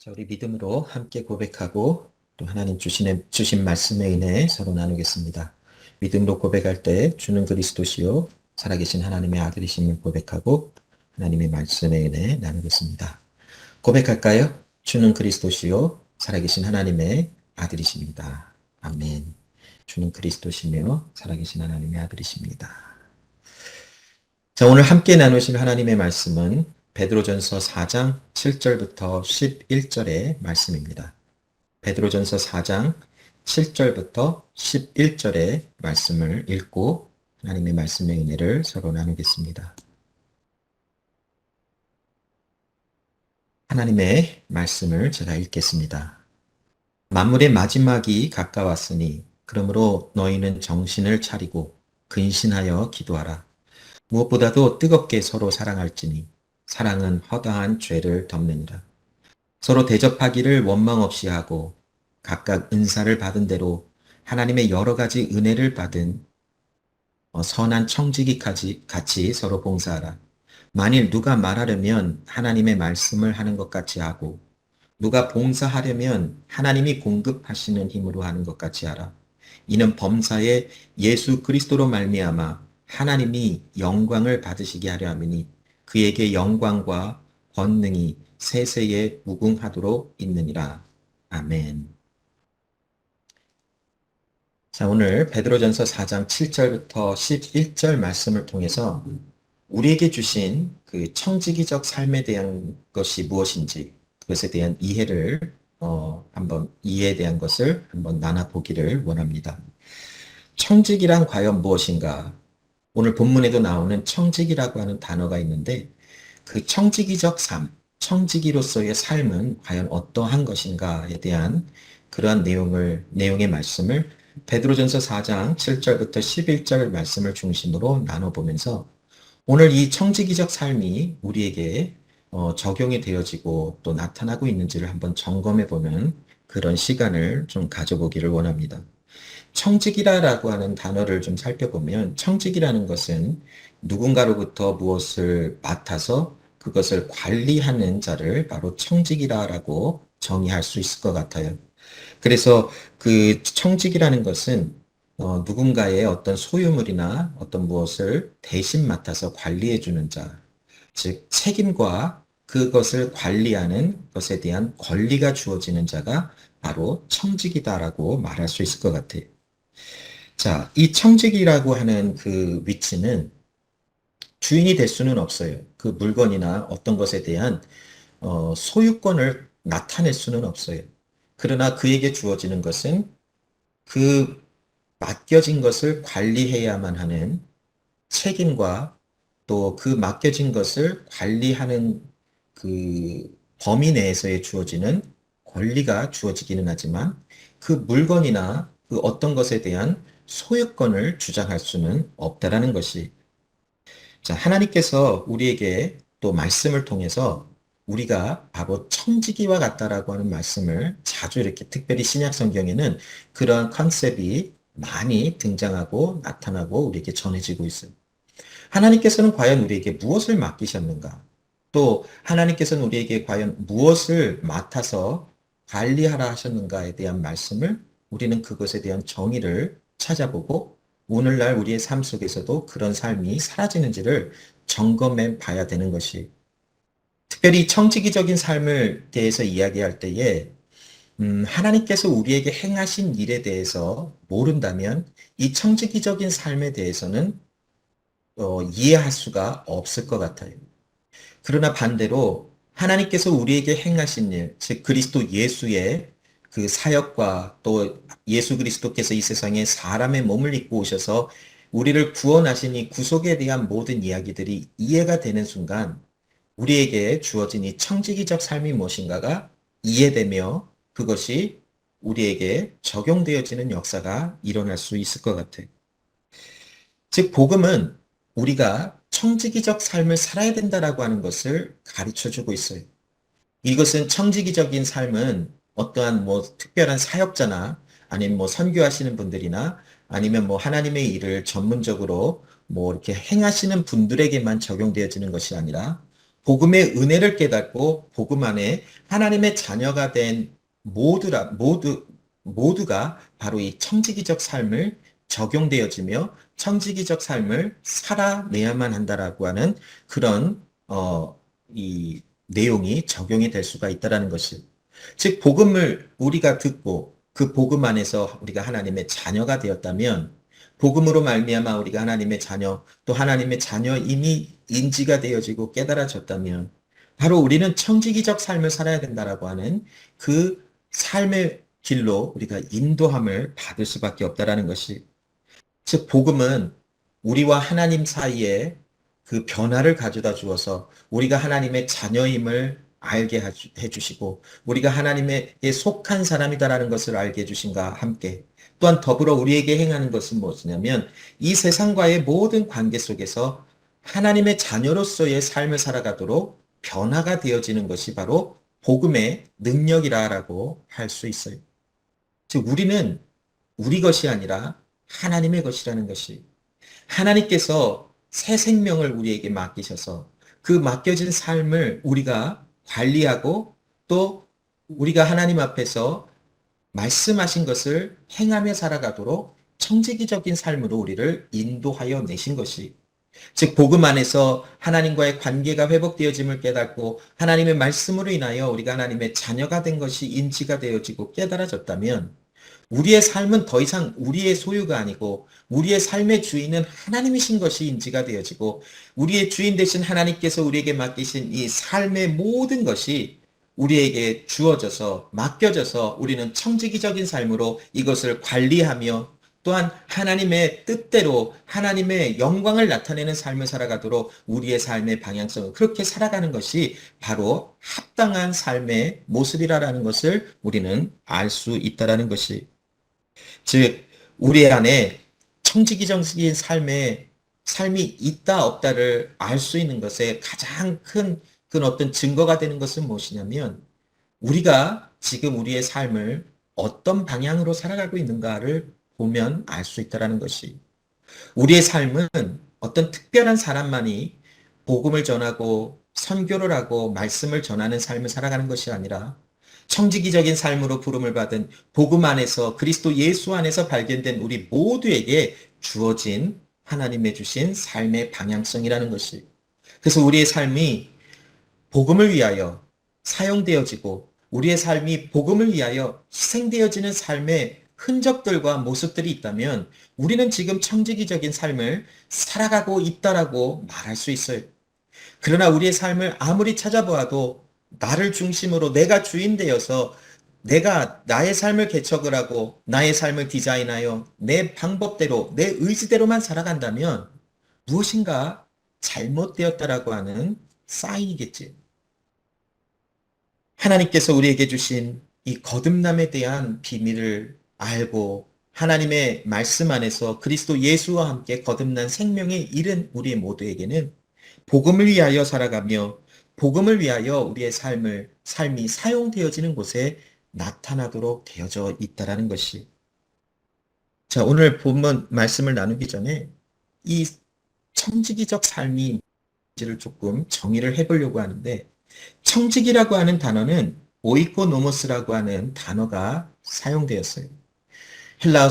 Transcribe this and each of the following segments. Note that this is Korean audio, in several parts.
자, 우리 믿음으로 함께 고백하고 또 하나님 주신 말씀에 인해 서로 나누겠습니다. 믿음으로 고백할 때 주는 그리스도시요 살아계신 하나님의 아들이심을 고백하고 하나님의 말씀에 인해 나누겠습니다. 고백할까요? 주는 그리스도시요 살아계신 하나님의 아들이십니다. 아멘. 주는 그리스도시며 살아계신 하나님의 아들이십니다. 자, 오늘 함께 나누실 하나님의 말씀은 베드로전서 4장 7절부터 11절의 말씀입니다. 베드로전서 4장 7절부터 11절의 말씀을 읽고 하나님의 말씀의 은혜를 서로 나누겠습니다. 하나님의 말씀을 제가 읽겠습니다. 만물의 마지막이 가까웠으니 그러므로 너희는 정신을 차리고 근신하여 기도하라. 무엇보다도 뜨겁게 서로 사랑할지니 사랑은 허다한 죄를 덮느니라. 서로 대접하기를 원망 없이 하고 각각 은사를 받은 대로 하나님의 여러 가지 은혜를 받은 선한 청지기까지 같이 서로 봉사하라. 만일 누가 말하려면 하나님의 말씀을 하는 것 같이 하고 누가 봉사하려면 하나님이 공급하시는 힘으로 하는 것 같이 하라. 이는 범사에 예수 그리스도로 말미암아 하나님이 영광을 받으시게 하려 함이니 그에게 영광과 권능이 세세에 무궁하도록 있느니라. 아멘. 자, 오늘 베드로전서 4장 7절부터 11절 말씀을 통해서 우리에게 주신 그 청지기적 삶에 대한 것이 무엇인지 그것에 대한 이해에 대한 것을 한번 나눠보기를 원합니다. 청직이란 과연 무엇인가? 오늘 본문에도 나오는 청지기라고 하는 단어가 있는데 그 청지기적 삶, 청지기로서의 삶은 과연 어떠한 것인가에 대한 그러한 내용의 말씀을 베드로전서 4장 7절부터 11절 말씀을 중심으로 나눠보면서 오늘 이 청지기적 삶이 우리에게 적용이 되어지고 또 나타나고 있는지를 한번 점검해보는 그런 시간을 좀 가져보기를 원합니다. 청직이라고 하는 단어를 좀 살펴보면 청직이라는 것은 누군가로부터 무엇을 맡아서 그것을 관리하는 자를 바로 청직이라고 정의할 수 있을 것 같아요. 그래서 그 청직이라는 것은 누군가의 어떤 소유물이나 어떤 무엇을 대신 맡아서 관리해 주는 자, 즉 책임과 그것을 관리하는 것에 대한 권리가 주어지는 자가 바로 청직이다라고 말할 수 있을 것 같아요. 자, 이 청직이라고 하는 그 위치는 주인이 될 수는 없어요. 그 물건이나 어떤 것에 대한 소유권을 나타낼 수는 없어요. 그러나 그에게 주어지는 것은 그 맡겨진 것을 관리해야만 하는 책임과 또 그 맡겨진 것을 관리하는 그 범위 내에서의 주어지는 권리가 주어지기는 하지만 그 물건이나 그 어떤 것에 대한 소유권을 주장할 수는 없다라는 것이. 자, 하나님께서 우리에게 또 말씀을 통해서 우리가 바로 청지기와 같다라고 하는 말씀을 자주 이렇게 특별히 신약 성경에는 그러한 컨셉이 많이 등장하고 나타나고 우리에게 전해지고 있어요. 하나님께서는 과연 우리에게 무엇을 맡기셨는가? 또 하나님께서는 우리에게 과연 무엇을 맡아서 관리하라 하셨는가에 대한 말씀을 우리는 그것에 대한 정의를 찾아보고 오늘날 우리의 삶 속에서도 그런 삶이 사라지는지를 점검해 봐야 되는 것이, 특별히 청지기적인 삶을 대해서 이야기할 때에 하나님께서 우리에게 행하신 일에 대해서 모른다면 이 청지기적인 삶에 대해서는 이해할 수가 없을 것 같아요. 그러나 반대로 하나님께서 우리에게 행하신 일, 즉 그리스도 예수의 그 사역과 또 예수 그리스도께서 이 세상에 사람의 몸을 입고 오셔서 우리를 구원하신 이 구속에 대한 모든 이야기들이 이해가 되는 순간 우리에게 주어진 이 청지기적 삶이 무엇인가가 이해되며 그것이 우리에게 적용되어지는 역사가 일어날 수 있을 것 같아요. 즉 복음은 우리가 청지기적 삶을 살아야 된다라고 하는 것을 가르쳐주고 있어요. 이것은 청지기적인 삶은 어떠한 특별한 사역자나 아니면 선교하시는 분들이나 아니면 하나님의 일을 전문적으로 이렇게 행하시는 분들에게만 적용되어지는 것이 아니라 복음의 은혜를 깨닫고 복음 안에 하나님의 자녀가 된 모두가 바로 이 청지기적 삶을 적용되어지며 청지기적 삶을 살아내야만 한다라고 하는 그런 이 내용이 적용이 될 수가 있다라는 것이, 즉 복음을 우리가 듣고 그 복음 안에서 우리가 하나님의 자녀가 되었다면, 복음으로 말미암아 우리가 하나님의 자녀, 또 하나님의 자녀임이 인지가 되어지고 깨달아졌다면 바로 우리는 청지기적 삶을 살아야 된다라고 하는 그 삶의 길로 우리가 인도함을 받을 수밖에 없다라는 것이, 즉 복음은 우리와 하나님 사이에 그 변화를 가져다 주어서 우리가 하나님의 자녀임을 알게 해주시고 우리가 하나님에 속한 사람이다라는 것을 알게 해주신과 함께, 또한 더불어 우리에게 행하는 것은 무엇이냐면 이 세상과의 모든 관계 속에서 하나님의 자녀로서의 삶을 살아가도록 변화가 되어지는 것이 바로 복음의 능력이라고 할 수 있어요. 즉 우리는 우리 것이 아니라 하나님의 것이라는 것이, 하나님께서 새 생명을 우리에게 맡기셔서 그 맡겨진 삶을 우리가 관리하고 또 우리가 하나님 앞에서 말씀하신 것을 행하며 살아가도록 청지기적인 삶으로 우리를 인도하여 내신 것이, 즉 복음 안에서 하나님과의 관계가 회복되어짐을 깨닫고 하나님의 말씀으로 인하여 우리가 하나님의 자녀가 된 것이 인지가 되어지고 깨달아졌다면 우리의 삶은 더 이상 우리의 소유가 아니고 우리의 삶의 주인은 하나님이신 것이 인지가 되어지고 우리의 주인 되신 하나님께서 우리에게 맡기신 이 삶의 모든 것이 우리에게 주어져서 맡겨져서 우리는 청지기적인 삶으로 이것을 관리하며 또한 하나님의 뜻대로 하나님의 영광을 나타내는 삶을 살아가도록 우리의 삶의 방향성을 그렇게 살아가는 것이 바로 합당한 삶의 모습이라는 것을 우리는 알 수 있다라는 것이, 즉 우리 안에 청지기적인 삶이 있다 없다를 알 수 있는 것에 가장 큰 그 어떤 증거가 되는 것은 무엇이냐면 우리가 지금 우리의 삶을 어떤 방향으로 살아가고 있는가를 보면 알 수 있다라는 것이, 우리의 삶은 어떤 특별한 사람만이 복음을 전하고 선교를 하고 말씀을 전하는 삶을 살아가는 것이 아니라 청지기적인 삶으로 부름을 받은 복음 안에서 그리스도 예수 안에서 발견된 우리 모두에게 주어진 하나님의 주신 삶의 방향성이라는 것이, 그래서 우리의 삶이 복음을 위하여 사용되어지고 우리의 삶이 복음을 위하여 희생되어지는 삶의 흔적들과 모습들이 있다면 우리는 지금 청지기적인 삶을 살아가고 있다라고 말할 수 있어요. 그러나 우리의 삶을 아무리 찾아보아도 나를 중심으로 내가 주인 되어서 내가 나의 삶을 개척을 하고 나의 삶을 디자인하여 내 방법대로 내 의지대로만 살아간다면 무엇인가 잘못되었다라고 하는 사인이겠지. 하나님께서 우리에게 주신 이 거듭남에 대한 비밀을 알고 하나님의 말씀 안에서 그리스도 예수와 함께 거듭난 생명에 이른 우리 모두에게는 복음을 위하여 살아가며 복음을 위하여 우리의 삶이 사용되어지는 곳에 나타나도록 되어져 있다라는 것이. 자, 오늘 본문 말씀을 나누기 전에 이 청지기적 삶이 뭔지를 조금 정의를 해보려고 하는데, 청지기라고 하는 단어는 오이코노모스라고 하는 단어가 사용되었어요. 신약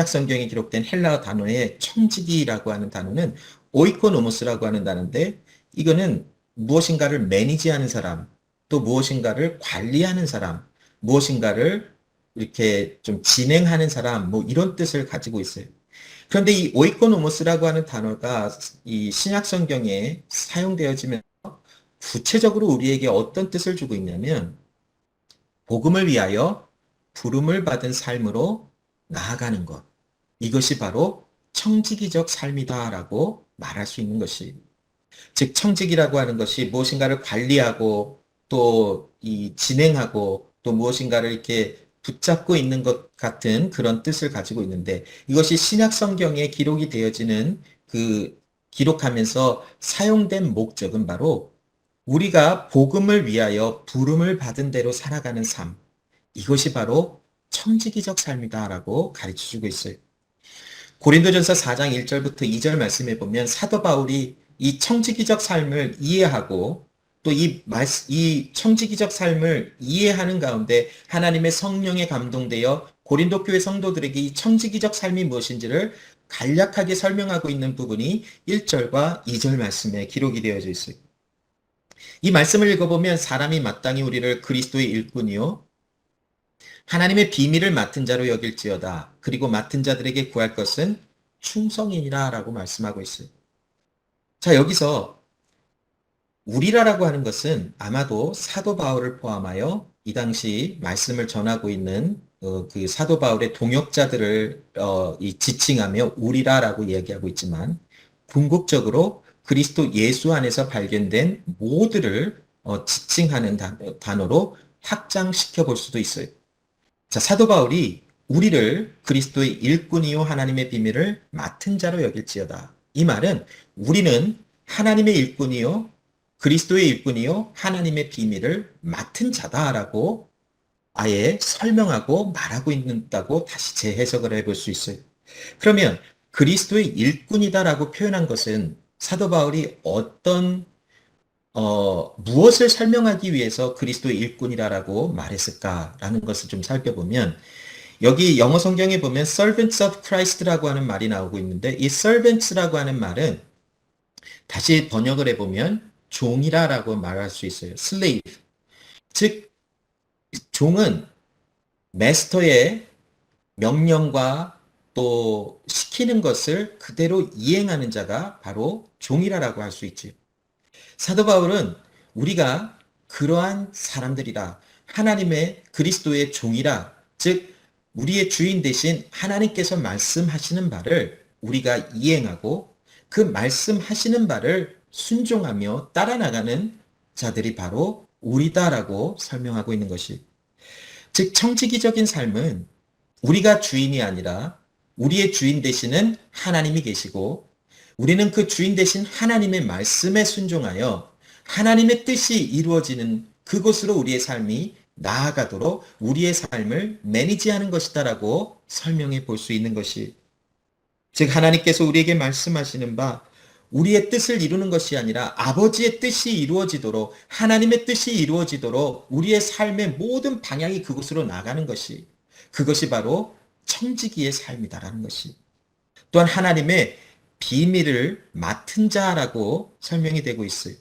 성경에 기록된 헬라어 단어의 청지기라고 하는 단어는 오이코노모스라고 하는 단어인데, 이거는 무엇인가를 매니지하는 사람, 또 무엇인가를 관리하는 사람, 무엇인가를 이렇게 좀 진행하는 사람, 뭐 이런 뜻을 가지고 있어요. 그런데 이 오이코노모스라고 하는 단어가 이 신약 성경에 사용되어지면 구체적으로 우리에게 어떤 뜻을 주고 있냐면 복음을 위하여 부름을 받은 삶으로 나아가는 것, 이것이 바로 청지기적 삶이다라고 말할 수 있는 것이, 즉 청지기라고 하는 것이 무엇인가를 관리하고 또 이 진행하고 또 무엇인가를 이렇게 붙잡고 있는 것 같은 그런 뜻을 가지고 있는데, 이것이 신약 성경에 기록이 되어지는 기록하면서 사용된 목적은 바로 우리가 복음을 위하여 부름을 받은 대로 살아가는 삶, 이것이 바로 청지기적 삶이다라고 가르쳐주고 있어요. 고린도전서 4장 1절부터 2절 말씀해 보면 사도 바울이 이 청지기적 삶을 이해하고 또 이 청지기적 삶을 이해하는 가운데 하나님의 성령에 감동되어 고린도 교회 성도들에게 이 청지기적 삶이 무엇인지를 간략하게 설명하고 있는 부분이 1절과 2절 말씀에 기록이 되어져 있어요. 이 말씀을 읽어보면 사람이 마땅히 우리를 그리스도의 일꾼이요 하나님의 비밀을 맡은 자로 여길지어다. 그리고 맡은 자들에게 구할 것은 충성이니라 라고 말씀하고 있어요. 자, 여기서 우리라라고 하는 것은 아마도 사도 바울을 포함하여 이 당시 말씀을 전하고 있는 그 사도 바울의 동역자들을 지칭하며 우리라라고 얘기하고 있지만 궁극적으로 그리스도 예수 안에서 발견된 모두를 지칭하는 단어로 확장시켜 볼 수도 있어요. 자, 사도 바울이 우리를 그리스도의 일꾼이요 하나님의 비밀을 맡은 자로 여길지어다. 이 말은 우리는 하나님의 일꾼이요 그리스도의 일꾼이요 하나님의 비밀을 맡은 자다라고 아예 설명하고 말하고 있다고 다시 재해석을 해볼 수 있어요. 그러면 그리스도의 일꾼이다라고 표현한 것은 사도 바울이 무엇을 설명하기 위해서 그리스도의 일꾼이라고 말했을까라는 것을 좀 살펴보면 여기 영어 성경에 보면 servants of Christ라고 하는 말이 나오고 있는데 이 servants라고 하는 말은 다시 번역을 해보면 종이라고 말할 수 있어요. slave. 즉 종은 마스터의 명령과 또 시키는 것을 그대로 이행하는 자가 바로 종이라고 할 수 있지. 사도 바울은 우리가 그러한 사람들이라 하나님의 그리스도의 종이라 즉 우리의 주인 대신 하나님께서 말씀하시는 바를 우리가 이행하고 그 말씀하시는 바를 순종하며 따라 나가는 자들이 바로 우리다라고 설명하고 있는 것이 즉 청지기적인 삶은 우리가 주인이 아니라 우리의 주인 되시는 하나님이 계시고 우리는 그 주인 되신 하나님의 말씀에 순종하여 하나님의 뜻이 이루어지는 그곳으로 우리의 삶이 나아가도록 우리의 삶을 매니지하는 것이다라고 설명해 볼 수 있는 것이 즉 하나님께서 우리에게 말씀하시는 바 우리의 뜻을 이루는 것이 아니라 아버지의 뜻이 이루어지도록 하나님의 뜻이 이루어지도록 우리의 삶의 모든 방향이 그곳으로 나가는 것이 그것이 바로 청지기의 삶이다라는 것이 또한 하나님의 비밀을 맡은 자라고 설명이 되고 있어요.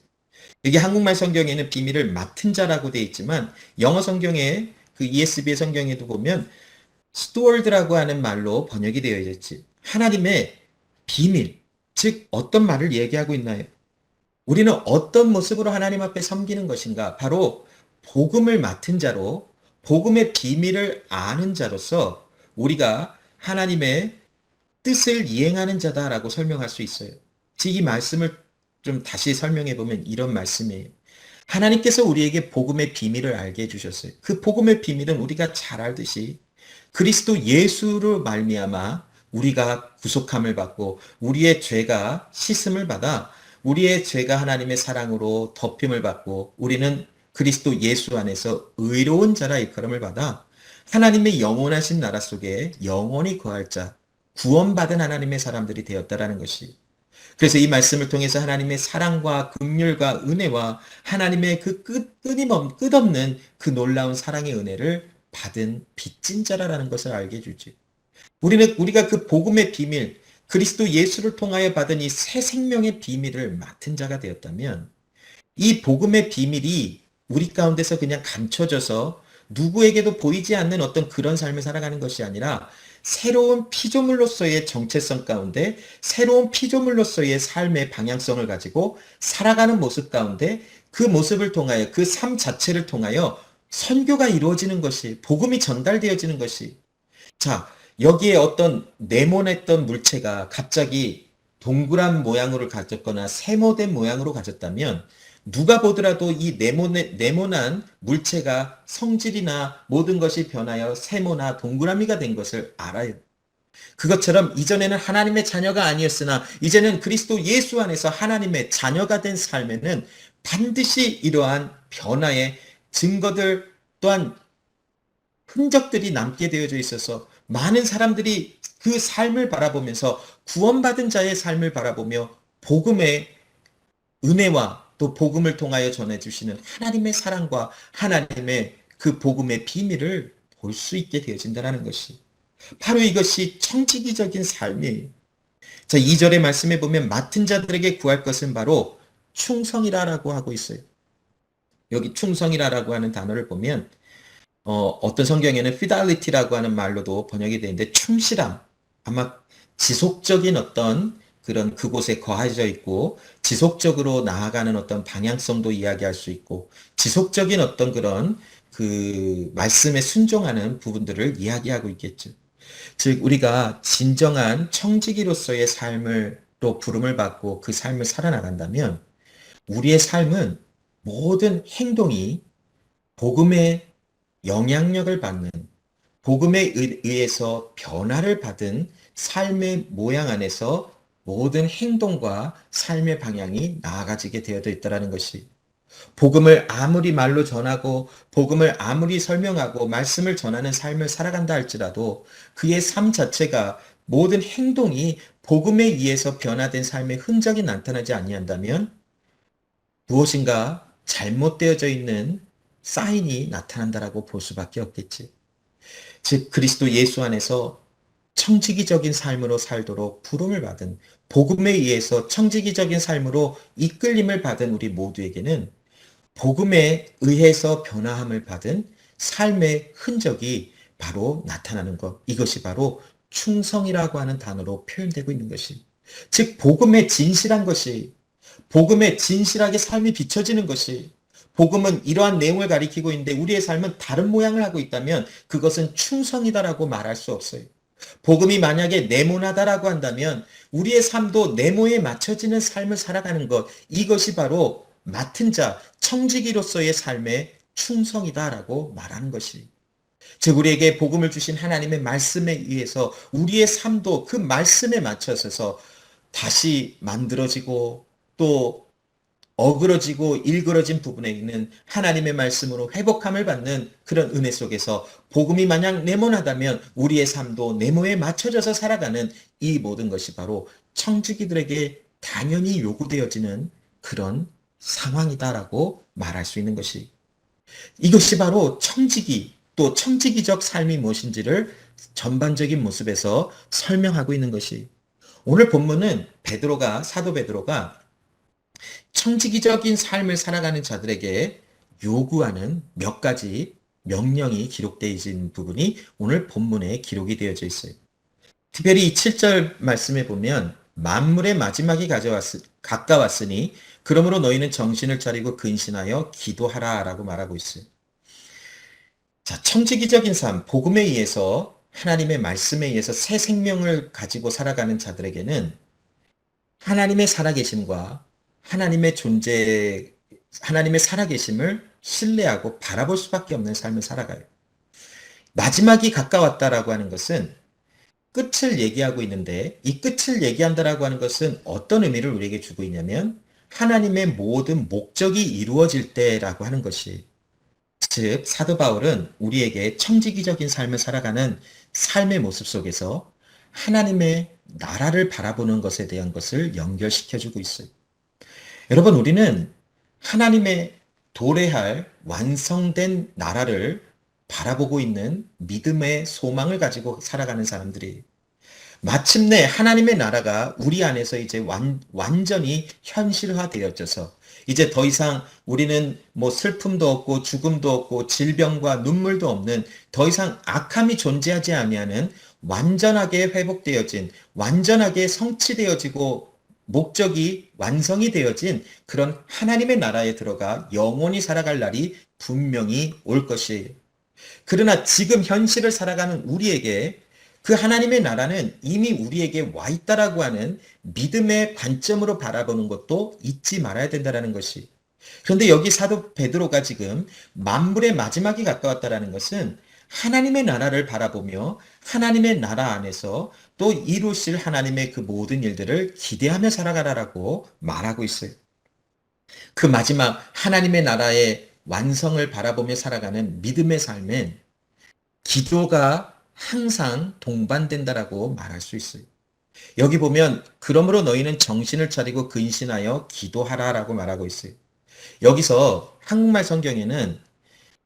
여기 한국말 성경에는 비밀을 맡은 자라고 되어 있지만 영어 성경에 그 ESV의 성경에도 보면 steward라고 하는 말로 번역이 되어 있지. 하나님의 비밀, 즉 어떤 말을 얘기하고 있나요? 우리는 어떤 모습으로 하나님 앞에 섬기는 것인가? 바로 복음을 맡은 자로 복음의 비밀을 아는 자로서 우리가 하나님의 뜻을 이행하는 자다라고 설명할 수 있어요. 즉 이 말씀을 좀 다시 설명해 보면 이런 말씀이에요. 하나님께서 우리에게 복음의 비밀을 알게 해주셨어요. 그 복음의 비밀은 우리가 잘 알듯이 그리스도 예수로 말미암아 우리가 구속함을 받고 우리의 죄가 씻음을 받아 우리의 죄가 하나님의 사랑으로 덮임을 받고 우리는 그리스도 예수 안에서 의로운 자라 일컬음을 받아 하나님의 영원하신 나라 속에 영원히 거할 자 구원받은 하나님의 사람들이 되었다라는 것이 그래서 이 말씀을 통해서 하나님의 사랑과 긍휼과 은혜와 하나님의 그 끝없는 그 놀라운 사랑의 은혜를 받은 빚진 자라는 것을 알게 해주지. 우리가 그 복음의 비밀, 그리스도 예수를 통하여 받은 이 새 생명의 비밀을 맡은 자가 되었다면 이 복음의 비밀이 우리 가운데서 그냥 감춰져서 누구에게도 보이지 않는 어떤 그런 삶을 살아가는 것이 아니라 새로운 피조물로서의 정체성 가운데 새로운 피조물로서의 삶의 방향성을 가지고 살아가는 모습 가운데 그 모습을 통하여 그 삶 자체를 통하여 선교가 이루어지는 것이 복음이 전달되어지는 것이 자 여기에 어떤 네모냈던 물체가 갑자기 동그란 모양으로 가졌거나 세모된 모양으로 가졌다면 누가 보더라도 이 네모난 물체가 성질이나 모든 것이 변하여 세모나 동그라미가 된 것을 알아요. 그것처럼 이전에는 하나님의 자녀가 아니었으나 이제는 그리스도 예수 안에서 하나님의 자녀가 된 삶에는 반드시 이러한 변화의 증거들 또한 흔적들이 남게 되어져 있어서 많은 사람들이 그 삶을 바라보면서 구원받은 자의 삶을 바라보며 복음의 은혜와 또 복음을 통하여 전해주시는 하나님의 사랑과 하나님의 그 복음의 비밀을 볼 수 있게 되어진다는 것이 바로 이것이 청지기적인 삶이에요. 자, 2절의 말씀에 보면 맡은 자들에게 구할 것은 바로 충성이라고 하고 있어요. 여기 충성이라고 하는 단어를 보면 어떤 성경에는 fidelity라고 하는 말로도 번역이 되는데 충실함, 아마 지속적인 어떤 그런 그곳에 거하져 있고 지속적으로 나아가는 어떤 방향성도 이야기할 수 있고 지속적인 어떤 그런 그 말씀에 순종하는 부분들을 이야기하고 있겠죠. 즉 우리가 진정한 청지기로서의 삶을 또 부름을 받고 그 삶을 살아나간다면 우리의 삶은 모든 행동이 복음의 영향력을 받는 복음에 의해서 변화를 받은 삶의 모양 안에서 모든 행동과 삶의 방향이 나아가지게 되어져 있다는 것이 복음을 아무리 말로 전하고 복음을 아무리 설명하고 말씀을 전하는 삶을 살아간다 할지라도 그의 삶 자체가 모든 행동이 복음에 의해서 변화된 삶의 흔적이 나타나지 아니한다면 무엇인가 잘못되어져 있는 사인이 나타난다라고 볼 수밖에 없겠지. 즉 그리스도 예수 안에서 청지기적인 삶으로 살도록 부름을 받은 복음에 의해서 청지기적인 삶으로 이끌림을 받은 우리 모두에게는 복음에 의해서 변화함을 받은 삶의 흔적이 바로 나타나는 것. 이것이 바로 충성이라고 하는 단어로 표현되고 있는 것이. 즉 복음의 진실한 것이 복음에 진실하게 삶이 비춰지는 것이 복음은 이러한 내용을 가리키고 있는데 우리의 삶은 다른 모양을 하고 있다면 그것은 충성이다라고 말할 수 없어요. 복음이 만약에 네모나다라고 한다면 우리의 삶도 네모에 맞춰지는 삶을 살아가는 것 이것이 바로 맡은 자 청지기로서의 삶의 충성이다라고 말하는 것이 즉 우리에게 복음을 주신 하나님의 말씀에 의해서 우리의 삶도 그 말씀에 맞춰서 다시 만들어지고 또 어그러지고 일그러진 부분에 있는 하나님의 말씀으로 회복함을 받는 그런 은혜 속에서 복음이 마냥 네모나다면 우리의 삶도 네모에 맞춰져서 살아가는 이 모든 것이 바로 청지기들에게 당연히 요구되어지는 그런 상황이다라고 말할 수 있는 것이 이것이 바로 청지기 또 청지기적 삶이 무엇인지를 전반적인 모습에서 설명하고 있는 것이 오늘 본문은 사도 베드로가 청지기적인 삶을 살아가는 자들에게 요구하는 몇 가지 명령이 기록되어 있는 부분이 오늘 본문에 기록이 되어져 있어요. 특별히 이 7절 말씀에 보면 만물의 마지막이 가까웠으니 그러므로 너희는 정신을 차리고 근신하여 기도하라 라고 말하고 있어요. 자, 청지기적인 삶, 복음에 의해서 하나님의 말씀에 의해서 새 생명을 가지고 살아가는 자들에게는 하나님의 살아계심과 하나님의 존재, 하나님의 살아계심을 신뢰하고 바라볼 수밖에 없는 삶을 살아가요. 마지막이 가까웠다라고 하는 것은 끝을 얘기하고 있는데 이 끝을 얘기한다라고 하는 것은 어떤 의미를 우리에게 주고 있냐면 하나님의 모든 목적이 이루어질 때라고 하는 것이 즉 사도 바울은 우리에게 청지기적인 삶을 살아가는 삶의 모습 속에서 하나님의 나라를 바라보는 것에 대한 것을 연결시켜주고 있어요. 여러분 우리는 하나님의 도래할 완성된 나라를 바라보고 있는 믿음의 소망을 가지고 살아가는 사람들이 마침내 하나님의 나라가 우리 안에서 이제 완전히 현실화되어져서 이제 더 이상 우리는 뭐 슬픔도 없고 죽음도 없고 질병과 눈물도 없는 더 이상 악함이 존재하지 아니하는 완전하게 회복되어진 완전하게 성취되어지고 목적이 완성이 되어진 그런 하나님의 나라에 들어가 영원히 살아갈 날이 분명히 올 것이에요. 그러나 지금 현실을 살아가는 우리에게 그 하나님의 나라는 이미 우리에게 와 있다라고 하는 믿음의 관점으로 바라보는 것도 잊지 말아야 된다는 것이. 그런데 여기 사도 베드로가 지금 만물의 마지막이 가까웠다라는 것은 하나님의 나라를 바라보며 하나님의 나라 안에서 또 이루실 하나님의 그 모든 일들을 기대하며 살아가라라고 말하고 있어요. 그 마지막 하나님의 나라의 완성을 바라보며 살아가는 믿음의 삶은 기도가 항상 동반된다라고 말할 수 있어요. 여기 보면 그러므로 너희는 정신을 차리고 근신하여 기도하라라고 말하고 있어요. 여기서 한국말 성경에는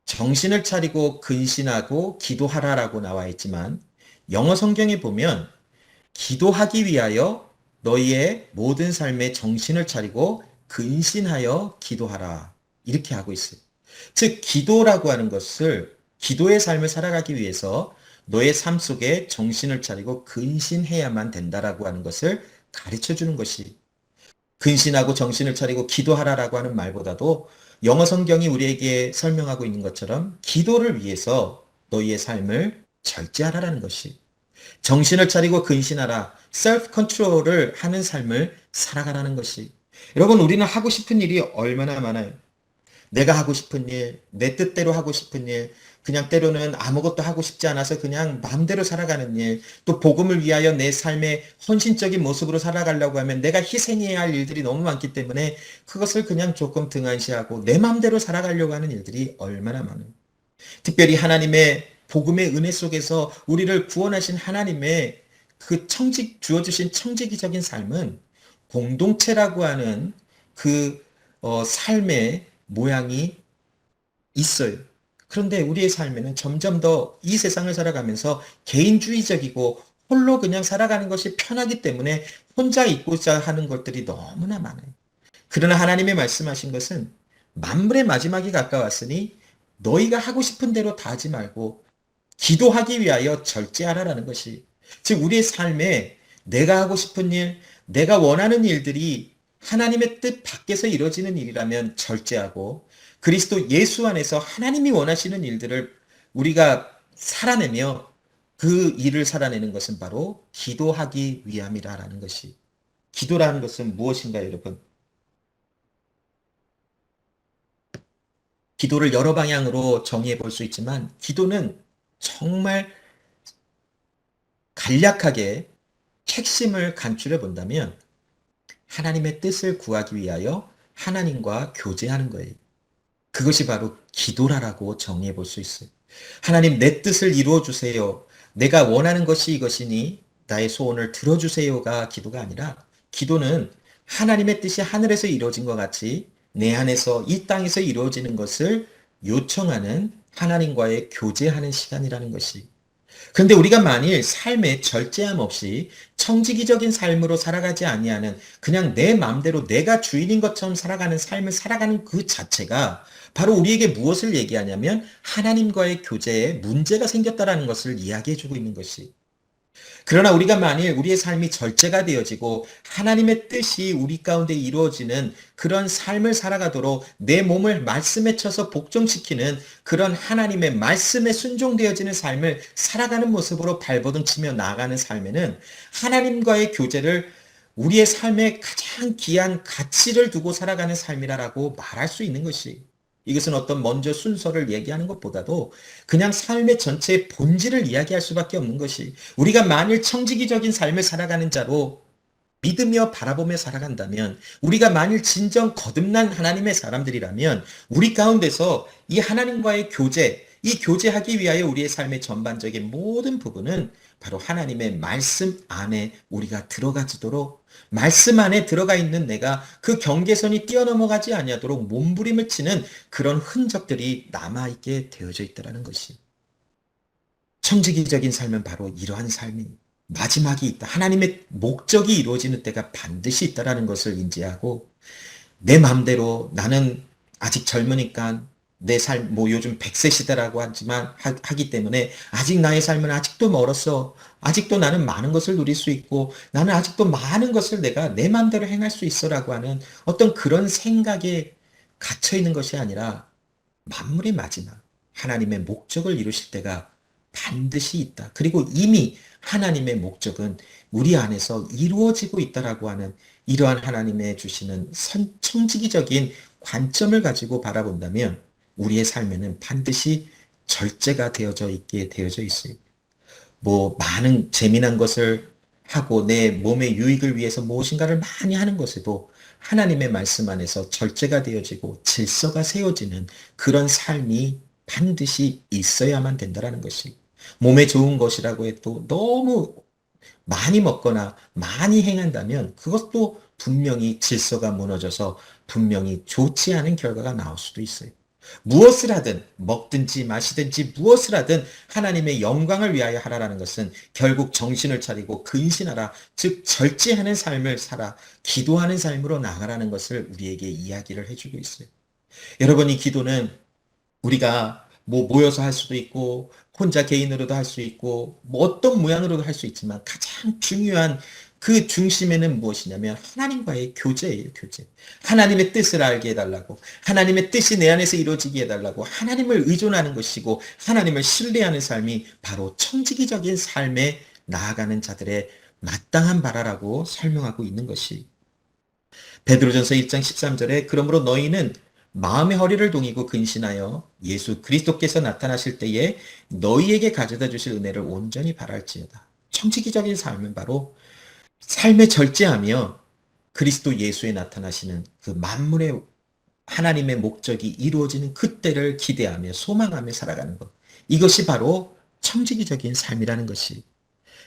정신을 차리고 근신하고 기도하라라고 나와 있지만 영어 성경에 보면 기도하기 위하여 너희의 모든 삶에 정신을 차리고 근신하여 기도하라. 이렇게 하고 있어요. 즉, 기도라고 하는 것을 기도의 삶을 살아가기 위해서 너의 삶 속에 정신을 차리고 근신해야만 된다라고 하는 것을 가르쳐 주는 것이 근신하고 정신을 차리고 기도하라라고 하는 말보다도 영어 성경이 우리에게 설명하고 있는 것처럼 기도를 위해서 너희의 삶을 절제하라라는 것이 정신을 차리고 근신하라, 셀프 컨트롤을 하는 삶을 살아가라는 것이 여러분 우리는 하고 싶은 일이 얼마나 많아요. 내가 하고 싶은 일, 내 뜻대로 하고 싶은 일, 그냥 때로는 아무것도 하고 싶지 않아서 그냥 마음대로 살아가는 일, 또 복음을 위하여 내 삶의 헌신적인 모습으로 살아가려고 하면 내가 희생해야 할 일들이 너무 많기 때문에 그것을 그냥 조금 등한시하고 내 마음대로 살아가려고 하는 일들이 얼마나 많아요. 특별히 하나님의 복음의 은혜 속에서 우리를 구원하신 하나님의 그 주어주신 청지기적인 삶은 공동체라고 하는 그 삶의 모양이 있어요. 그런데 우리의 삶에는 점점 더 이 세상을 살아가면서 개인주의적이고 홀로 그냥 살아가는 것이 편하기 때문에 혼자 있고자 하는 것들이 너무나 많아요. 그러나 하나님의 말씀하신 것은 만물의 마지막이 가까웠으니 너희가 하고 싶은 대로 다 하지 말고 기도하기 위하여 절제하라라는 것이 즉 우리의 삶에 내가 하고 싶은 일, 내가 원하는 일들이 하나님의 뜻 밖에서 이루어지는 일이라면 절제하고 그리스도 예수 안에서 하나님이 원하시는 일들을 우리가 살아내며 그 일을 살아내는 것은 바로 기도하기 위함이라는 것이 기도라는 것은 무엇인가요, 여러분? 기도를 여러 방향으로 정의해 볼 수 있지만 기도는 정말 간략하게 핵심을 간추려 본다면 하나님의 뜻을 구하기 위하여 하나님과 교제하는 거예요. 그것이 바로 기도라고 정의해 볼 수 있어요. 하나님 내 뜻을 이루어 주세요. 내가 원하는 것이 이것이니 나의 소원을 들어주세요가 기도가 아니라 기도는 하나님의 뜻이 하늘에서 이루어진 것 같이 내 안에서 이 땅에서 이루어지는 것을 요청하는 하나님과의 교제하는 시간이라는 것이 그런데 우리가 만일 삶에 절제함 없이 청지기적인 삶으로 살아가지 아니하는 그냥 내 마음대로 내가 주인인 것처럼 살아가는 삶을 살아가는 그 자체가 바로 우리에게 무엇을 얘기하냐면 하나님과의 교제에 문제가 생겼다라는 것을 이야기해주고 있는 것이 그러나 우리가 만일 우리의 삶이 절제가 되어지고 하나님의 뜻이 우리 가운데 이루어지는 그런 삶을 살아가도록 내 몸을 말씀에 쳐서 복종시키는 그런 하나님의 말씀에 순종되어지는 삶을 살아가는 모습으로 발버둥치며 나아가는 삶에는 하나님과의 교제를 우리의 삶의 가장 귀한 가치를 두고 살아가는 삶이라고 말할 수 있는 것이 이것은 어떤 먼저 순서를 얘기하는 것보다도 그냥 삶의 전체의 본질을 이야기할 수밖에 없는 것이 우리가 만일 청지기적인 삶을 살아가는 자로 믿으며 바라보며 살아간다면 우리가 만일 진정 거듭난 하나님의 사람들이라면 우리 가운데서 이 하나님과의 교제, 이 교제하기 위하여 우리의 삶의 전반적인 모든 부분은 바로 하나님의 말씀 안에 우리가 들어가지도록 말씀 안에 들어가 있는 내가 그 경계선이 뛰어넘어가지 아니하도록 몸부림을 치는 그런 흔적들이 남아있게 되어져 있다는 것이 청지기적인 삶은 바로 이러한 삶이 마지막이 있다. 하나님의 목적이 이루어지는 때가 반드시 있다는 것을 인지하고 내 마음대로 나는 아직 젊으니까 내 삶, 뭐 요즘 100세 시대라고 하지만 하기 때문에 아직 나의 삶은 아직도 멀었어. 아직도 나는 많은 것을 누릴 수 있고 나는 아직도 많은 것을 내가 내 마음대로 행할 수 있어라고 하는 어떤 그런 생각에 갇혀 있는 것이 아니라 만물의 마지막 하나님의 목적을 이루실 때가 반드시 있다. 그리고 이미 하나님의 목적은 우리 안에서 이루어지고 있다라고 하는 이러한 하나님의 주시는 청지기적인 관점을 가지고 바라본다면 우리의 삶에는 반드시 절제가 되어져 있게 되어져 있어요. 뭐 많은 재미난 것을 하고 내 몸의 유익을 위해서 무엇인가를 많이 하는 것에도 하나님의 말씀 안에서 절제가 되어지고 질서가 세워지는 그런 삶이 반드시 있어야만 된다는 것이 몸에 좋은 것이라고 해도 너무 많이 먹거나 많이 행한다면 그것도 분명히 질서가 무너져서 분명히 좋지 않은 결과가 나올 수도 있어요. 무엇을 하든 먹든지 마시든지 무엇을 하든 하나님의 영광을 위하여 하라라는 것은 결국 정신을 차리고 근신하라, 즉 절제하는 삶을 살아 기도하는 삶으로 나가라는 것을 우리에게 이야기를 해주고 있어요. 여러분, 이 기도는 우리가 뭐 모여서 할 수도 있고 혼자 개인으로도 할 수 있고 뭐 어떤 모양으로도 할 수 있지만 가장 중요한 그 중심에는 무엇이냐면 하나님과의 교제예요, 교제. 하나님의 뜻을 알게 해달라고, 하나님의 뜻이 내 안에서 이루어지게 해달라고, 하나님을 의존하는 것이고 하나님을 신뢰하는 삶이 바로 청지기적인 삶에 나아가는 자들의 마땅한 바라라고 설명하고 있는 것이, 베드로전서 1장 13절에 그러므로 너희는 마음의 허리를 동이고 근신하여 예수 그리스도께서 나타나실 때에 너희에게 가져다 주실 은혜를 온전히 바랄지어다. 청지기적인 삶은 바로 삶에 절제하며 그리스도 예수에 나타나시는 그 만물의 하나님의 목적이 이루어지는 그때를 기대하며 소망하며 살아가는 것. 이것이 바로 청지기적인 삶이라는 것이.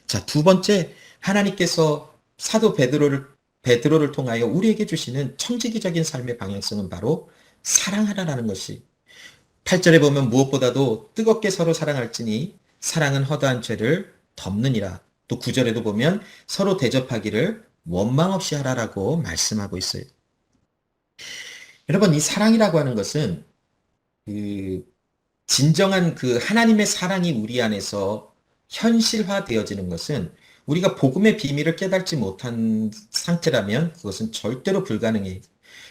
자, 두 번째, 하나님께서 사도 베드로를 통하여 우리에게 주시는 청지기적인 삶의 방향성은 바로 사랑하라라는 것이. 8절에 보면 무엇보다도 뜨겁게 서로 사랑할지니 사랑은 허다한 죄를 덮느니라. 또 9절에도 보면 서로 대접하기를 원망 없이 하라라고 말씀하고 있어요. 여러분, 이 사랑이라고 하는 것은 그 진정한 그 하나님의 사랑이 우리 안에서 현실화되어지는 것은 우리가 복음의 비밀을 깨닫지 못한 상태라면 그것은 절대로 불가능해요.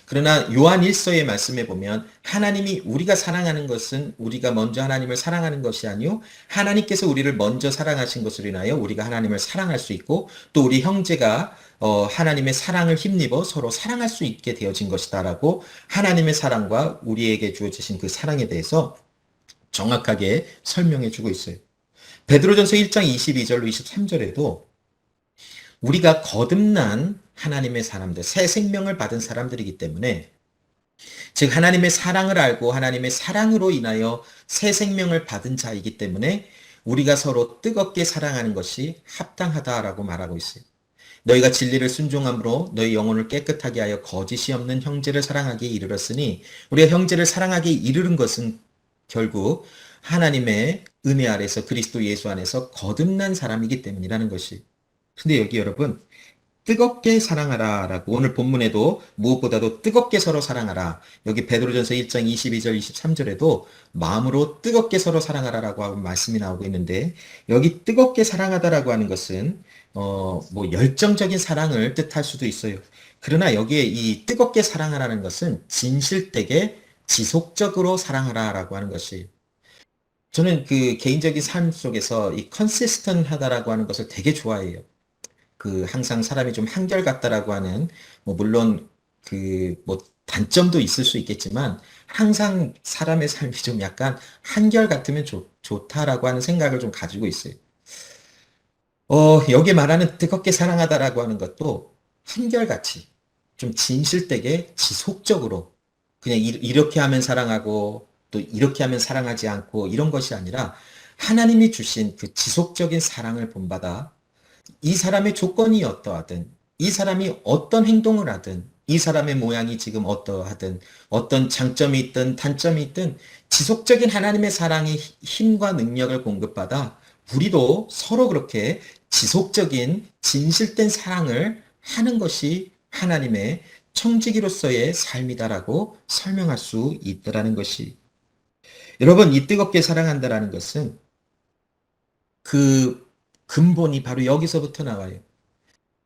그러나 요한 1서의 말씀에 보면 하나님이 우리가 사랑하는 것은 우리가 먼저 하나님을 사랑하는 것이 아니요 하나님께서 우리를 먼저 사랑하신 것으로 인하여 우리가 하나님을 사랑할 수 있고 또 우리 형제가 하나님의 사랑을 힘입어 서로 사랑할 수 있게 되어진 것이다라고 하나님의 사랑과 우리에게 주어지신 그 사랑에 대해서 정확하게 설명해 주고 있어요. 베드로전서 1장 22절로 23절에도 우리가 거듭난 하나님의 사람들, 새 생명을 받은 사람들이기 때문에, 즉 하나님의 사랑을 알고 하나님의 사랑으로 인하여 새 생명을 받은 자이기 때문에 우리가 서로 뜨겁게 사랑하는 것이 합당하다라고 말하고 있어요. 너희가 진리를 순종함으로 너희 영혼을 깨끗하게 하여 거짓이 없는 형제를 사랑하기에 이르렀으니, 우리가 형제를 사랑하기에 이르는 것은 결국 하나님의 은혜 아래서 그리스도 예수 안에서 거듭난 사람이기 때문이라는 것이. 근데 여기 여러분, 뜨겁게 사랑하라라고 오늘 본문에도 무엇보다도 뜨겁게 서로 사랑하라. 여기 베드로전서 1장 22절 23절에도 마음으로 뜨겁게 서로 사랑하라라고 하고 말씀이 나오고 있는데, 여기 뜨겁게 사랑하다라고 하는 것은 뭐 열정적인 사랑을 뜻할 수도 있어요. 그러나 여기에 이 뜨겁게 사랑하라는 것은 진실되게 지속적으로 사랑하라라고 하는 것이, 저는 그 개인적인 삶 속에서 이 컨시스턴하다라고 하는 것을 되게 좋아해요. 그 항상 사람이 좀 한결같다라고 하는, 뭐 물론 그 뭐 단점도 있을 수 있겠지만 항상 사람의 삶이 좀 약간 한결같으면 좋다라고 하는 생각을 좀 가지고 있어요. 여기 말하는 뜨겁게 사랑하다라고 하는 것도 한결같이 좀 진실되게 지속적으로 그냥 이렇게 하면 사랑하고 또 이렇게 하면 사랑하지 않고 이런 것이 아니라 하나님이 주신 그 지속적인 사랑을 본받아 이 사람의 조건이 어떠하든, 이 사람이 어떤 행동을 하든, 이 사람의 모양이 지금 어떠하든, 어떤 장점이 있든 단점이 있든 지속적인 하나님의 사랑의 힘과 능력을 공급받아 우리도 서로 그렇게 지속적인 진실된 사랑을 하는 것이 하나님의 청지기로서의 삶이다라고 설명할 수 있다라는 것이. 여러분, 이 뜨겁게 사랑한다라는 것은 그 근본이 바로 여기서부터 나와요.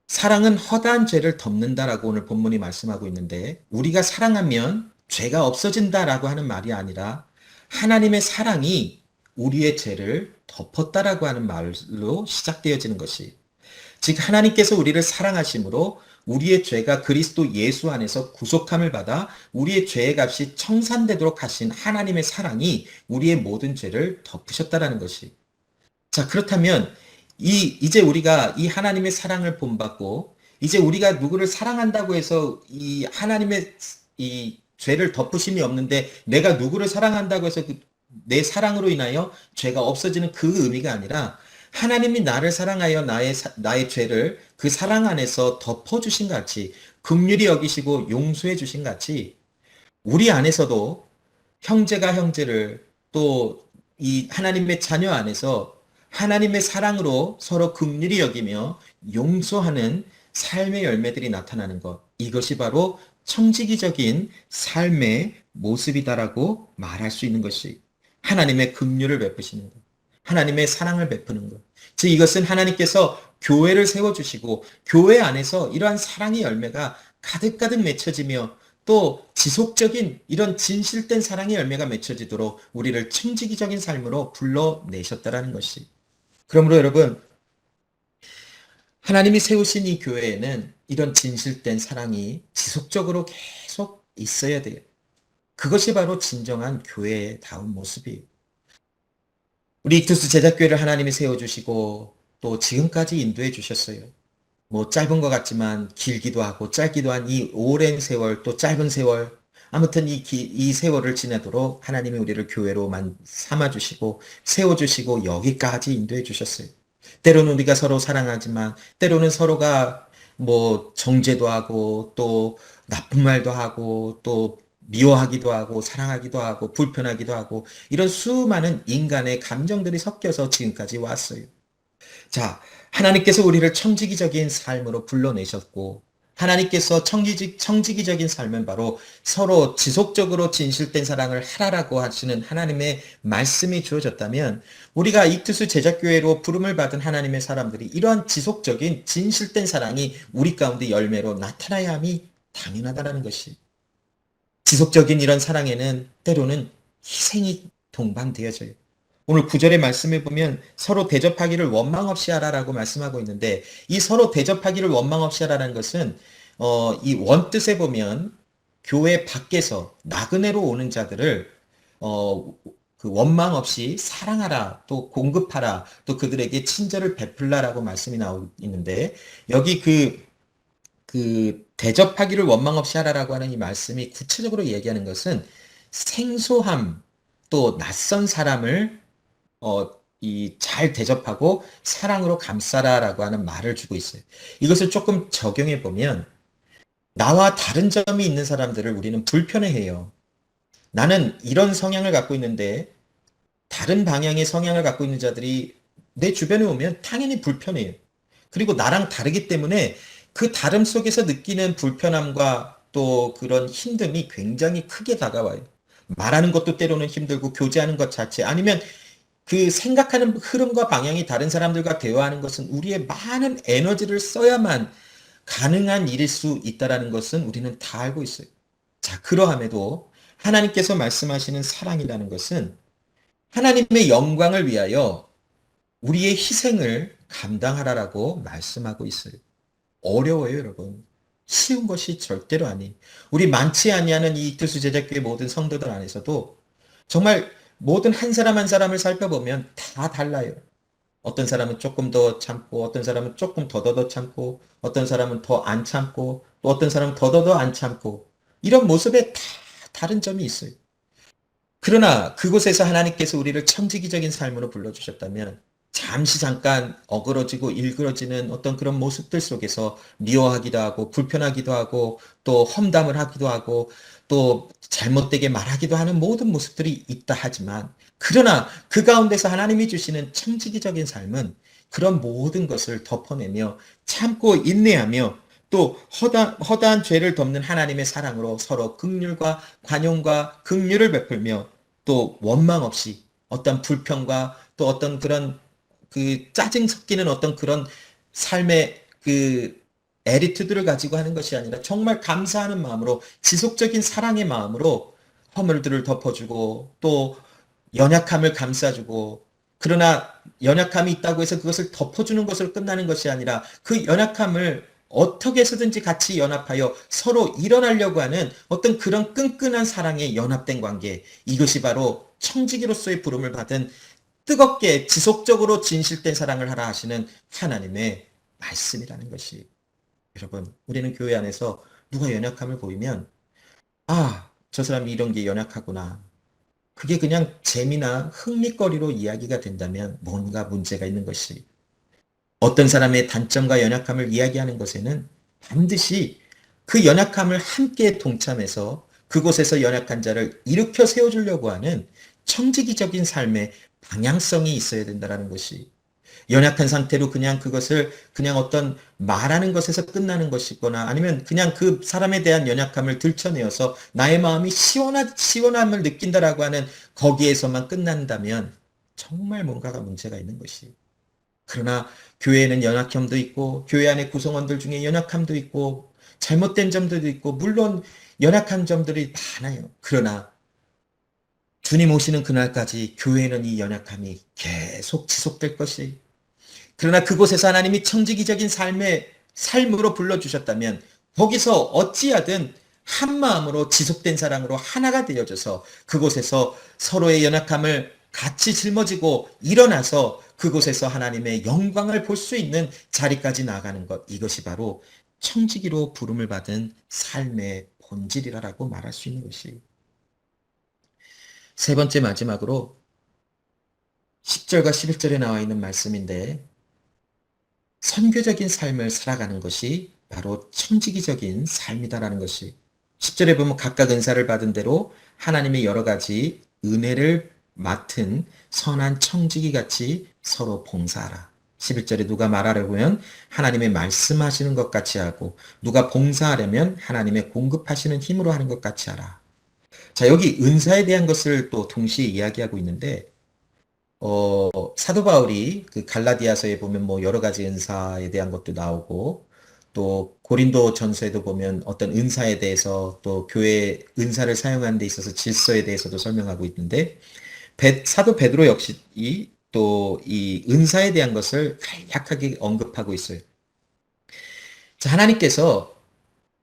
사랑은 허다한 죄를 덮는다라고 오늘 본문이 말씀하고 있는데, 우리가 사랑하면 죄가 없어진다라고 하는 말이 아니라 하나님의 사랑이 우리의 죄를 덮었다라고 하는 말로 시작되어지는 것이, 즉 하나님께서 우리를 사랑하심으로 우리의 죄가 그리스도 예수 안에서 구속함을 받아 우리의 죄의 값이 청산되도록 하신 하나님의 사랑이 우리의 모든 죄를 덮으셨다라는 것이. 자, 그렇다면 이제 우리가 이 하나님의 사랑을 본받고 이제 우리가 누구를 사랑한다고 해서 이 하나님의 이 죄를 덮으심이 없는데 내가 누구를 사랑한다고 해서 내 사랑으로 인하여 죄가 없어지는 그 의미가 아니라 하나님이 나를 사랑하여 나의 죄를 그 사랑 안에서 덮어주신 같이, 긍휼히 여기시고 용서해 주신 같이, 우리 안에서도 형제가 형제를, 또 이 하나님의 자녀 안에서 하나님의 사랑으로 서로 긍휼히 여기며 용서하는 삶의 열매들이 나타나는 것. 이것이 바로 청지기적인 삶의 모습이다라고 말할 수 있는 것이, 하나님의 긍휼을 베푸시는 것, 하나님의 사랑을 베푸는 것. 즉 이것은 하나님께서 교회를 세워주시고 교회 안에서 이러한 사랑의 열매가 가득가득 맺혀지며, 또 지속적인 이런 진실된 사랑의 열매가 맺혀지도록 우리를 청지기적인 삶으로 불러내셨다라는 것이. 그러므로 여러분, 하나님이 세우신 이 교회에는 이런 진실된 사랑이 지속적으로 계속 있어야 돼요. 그것이 바로 진정한 교회의 다운 모습이에요. 우리 이투스 제자교회를 하나님이 세워주시고 또 지금까지 인도해 주셨어요. 뭐 짧은 것 같지만 길기도 하고 짧기도 한 이 오랜 세월, 또 짧은 세월, 아무튼 이 세월을 지나도록 하나님이 우리를 교회로만 삼아주시고 세워주시고 여기까지 인도해 주셨어요. 때로는 우리가 서로 사랑하지만 때로는 서로가 뭐 정죄도 하고 또 나쁜 말도 하고 또 미워하기도 하고 사랑하기도 하고 불편하기도 하고, 이런 수많은 인간의 감정들이 섞여서 지금까지 왔어요. 자, 하나님께서 우리를 청지기적인 삶으로 불러내셨고, 하나님께서 청지기적인 삶은 바로 서로 지속적으로 진실된 사랑을 하라라고 하시는 하나님의 말씀이 주어졌다면, 우리가 이투스 제자교회로 부름을 받은 하나님의 사람들이 이러한 지속적인 진실된 사랑이 우리 가운데 열매로 나타나야 함이 당연하다는 것이, 지속적인 이런 사랑에는 때로는 희생이 동반되어져요. 오늘 9절의 말씀에 보면 서로 대접하기를 원망 없이 하라라고 말씀하고 있는데, 이 서로 대접하기를 원망 없이 하라는 것은 이 원뜻에 보면 교회 밖에서 나그네로 오는 자들을 그 원망 없이 사랑하라, 또 공급하라, 또 그들에게 친절을 베풀라라고 말씀이 나오고 있는데, 여기 그 대접하기를 원망 없이 하라라고 하는 이 말씀이 구체적으로 얘기하는 것은 생소함, 또 낯선 사람을 이 잘 대접하고 사랑으로 감싸라라고 하는 말을 주고 있어요. 이것을 조금 적용해 보면, 나와 다른 점이 있는 사람들을 우리는 불편해해요. 나는 이런 성향을 갖고 있는데 다른 방향의 성향을 갖고 있는 자들이 내 주변에 오면 당연히 불편해요. 그리고 나랑 다르기 때문에 그 다름 속에서 느끼는 불편함과 또 그런 힘듦이 굉장히 크게 다가와요. 말하는 것도 때로는 힘들고, 교제하는 것 자체, 아니면 그 생각하는 흐름과 방향이 다른 사람들과 대화하는 것은 우리의 많은 에너지를 써야만 가능한 일일 수 있다라는 것은 우리는 다 알고 있어요. 자, 그러함에도 하나님께서 말씀하시는 사랑이라는 것은 하나님의 영광을 위하여 우리의 희생을 감당하라라고 말씀하고 있어요. 어려워요, 여러분. 쉬운 것이 절대로 아니. 우리 많지 아니하는 이 이투스 제자교회 모든 성도들 안에서도 정말 모든 한 사람 한 사람을 살펴보면 다 달라요. 어떤 사람은 조금 더 참고, 어떤 사람은 조금 더더더 참고, 어떤 사람은 더 안 참고, 또 어떤 사람은 더더더 안 참고, 이런 모습에 다 다른 점이 있어요. 그러나 그곳에서 하나님께서 우리를 천지기적인 삶으로 불러주셨다면, 잠시 잠깐 어그러지고 일그러지는 어떤 그런 모습들 속에서 미워하기도 하고 불편하기도 하고 또 험담을 하기도 하고 또 잘못되게 말하기도 하는 모든 모습들이 있다 하지만, 그러나 그 가운데서 하나님이 주시는 청지기적인 삶은 그런 모든 것을 덮어내며 참고 인내하며, 또 허다한 죄를 덮는 하나님의 사랑으로 서로 긍휼과 관용과 긍휼을 베풀며, 또 원망 없이 어떤 불평과 또 어떤 그런 그 짜증 섞이는 어떤 그런 삶의 그 에리투드를 가지고 하는 것이 아니라 정말 감사하는 마음으로, 지속적인 사랑의 마음으로 허물들을 덮어주고 또 연약함을 감싸주고, 그러나 연약함이 있다고 해서 그것을 덮어주는 것으로 끝나는 것이 아니라 그 연약함을 어떻게 해서든지 같이 연합하여 서로 일어나려고 하는 어떤 그런 끈끈한 사랑의 연합된 관계, 이것이 바로 청지기로서의 부름을 받은 뜨겁게 지속적으로 진실된 사랑을 하라 하시는 하나님의 말씀이라는 것이, 여러분, 우리는 교회 안에서 누가 연약함을 보이면, 아, 저 사람이 이런 게 연약하구나, 그게 그냥 재미나 흥미거리로 이야기가 된다면 뭔가 문제가 있는 것이, 어떤 사람의 단점과 연약함을 이야기하는 것에는 반드시 그 연약함을 함께 동참해서 그곳에서 연약한 자를 일으켜 세워주려고 하는 청지기적인 삶의 방향성이 있어야 된다는 것이, 연약한 상태로 그냥 그것을 그냥 어떤 말하는 것에서 끝나는 것이거나 아니면 그냥 그 사람에 대한 연약함을 들춰내어서 나의 마음이 시원함을 느낀다라고 하는 거기에서만 끝난다면 정말 뭔가가 문제가 있는 것이. 그러나 교회에는 연약함도 있고 교회 안에 구성원들 중에 연약함도 있고 잘못된 점들도 있고 물론 연약한 점들이 많아요. 그러나 주님 오시는 그날까지 교회는 이 연약함이 계속 지속될 것이. 그러나 그곳에서 하나님이 청지기적인 삶으로 불러주셨다면 거기서 어찌하든 한 마음으로 지속된 사랑으로 하나가 되어져서 그곳에서 서로의 연약함을 같이 짊어지고 일어나서 그곳에서 하나님의 영광을 볼 수 있는 자리까지 나아가는 것, 이것이 바로 청지기로 부름을 받은 삶의 본질이라고 말할 수 있는 것이. 세 번째 마지막으로 10절과 11절에 나와 있는 말씀인데, 선교적인 삶을 살아가는 것이 바로 청지기적인 삶이다라는 것이. 10절에 보면 각각 은사를 받은 대로 하나님의 여러 가지 은혜를 맡은 선한 청지기 같이 서로 봉사하라. 11절에 누가 말하려면 하나님의 말씀하시는 것 같이 하고 누가 봉사하려면 하나님의 공급하시는 힘으로 하는 것 같이 하라. 자, 여기 은사에 대한 것을 또 동시에 이야기하고 있는데, 사도 바울이 그 갈라디아서에 보면 뭐 여러 가지 은사에 대한 것도 나오고, 또 고린도 전서에도 보면 어떤 은사에 대해서, 또 교회 은사를 사용하는 데 있어서 질서에 대해서도 설명하고 있는데, 사도 베드로 역시 또 이 은사에 대한 것을 간략하게 언급하고 있어요. 자, 하나님께서